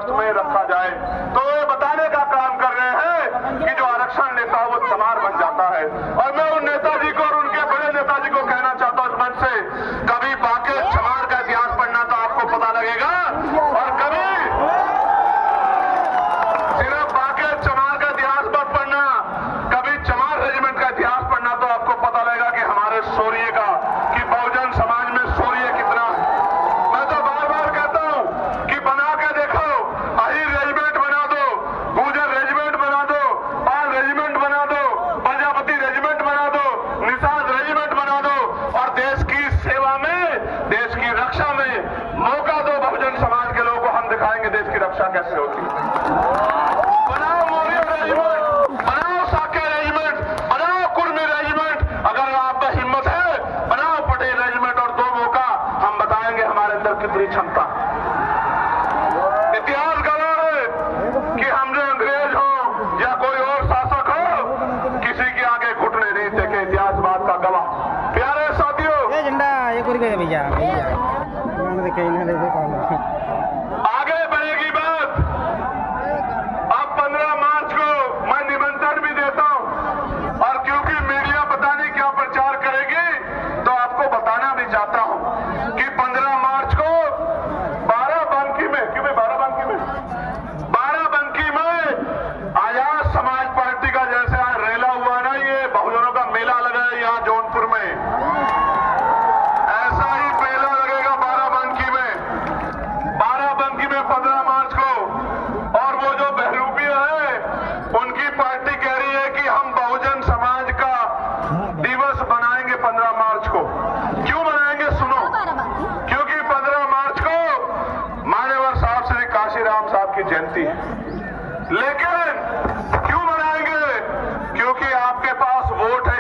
अगस्त में रखा जाए। तो ये बताने का काम कर रहे हैं कि जो आरक्षण नेता है वो चमार बन जाता है। और मैं उन नेताजी को और उनके बड़े नेताजी को कहना चाहता हूं इस मंच से, कभी बाके चमार का इतिहास पढ़ना तो आपको पता लगेगा, और कभी सिर्फ बाके चमार का इतिहास मत पढ़ना, कभी चमार रेजिमेंट का इतिहास पढ़ना तो आपको पता लगेगा कि हमारे शौर्य का, कि बहुजन समाज में शौर्य कितना है। मैं तो बार बार कहता हूं कि बना के देखो, अहिर रेजिमेंट बना दो, गुर्जर रेजिमेंट बना दो, पाल रेजिमेंट बना दो, प्रजापति रेजिमेंट बना दो, निषाद रेजिमेंट बना दो, और देश की सेवा में, देश की रक्षा में मौका दो बहुजन समाज के लोगों को, हम दिखाएंगे देश की रक्षा कैसे होती है। बनाओ मौर्य रेजिमेंट, बनाओ साके रेजिमेंट, बनाओ कुर्मी रेजिमेंट, अगर आप में हिम्मत है बनाओ पटेल रेजिमेंट, और दो मौका हम बताएंगे हमारे अंदर कितनी क्षमता। इतिहास गवाह है कि हमने अंग्रेज हो या कोई और शासक हो, किसी के आगे घुटने नहीं टेके, इतिहास बात का गवाह। प्यारे साथियों, ये झंडा ये कोई भैया आगे बढ़ेगी बात। अब 15 मार्च को मैं निमंत्रण भी देता हूं, और क्योंकि मीडिया पता नहीं क्या प्रचार करेगी, तो आपको बताना भी चाहता हूं कि 15 मार्च को बाराबंकी में, क्यों भाई बाराबंकी में, बाराबंकी में आजाद समाज पार्टी का जैसे आज रेला हुआ ना, ये बहुजनों का मेला लगा है यहाँ जौनपुर में, ऐसा ही मेला लगेगा बाराबंकी में। बाराबंकी में 15 मार्च को, और वो जो बहरूपिया है उनकी पार्टी कह रही है कि हम बहुजन समाज का दिवस बनाएंगे 15 मार्च को। क्यों बनाएंगे सुनो, क्योंकि 15 मार्च को मान्यवर साहब श्री काशीराम साहब की जयंती है। लेकिन क्यों बनाएंगे, क्योंकि आपके पास वोट है,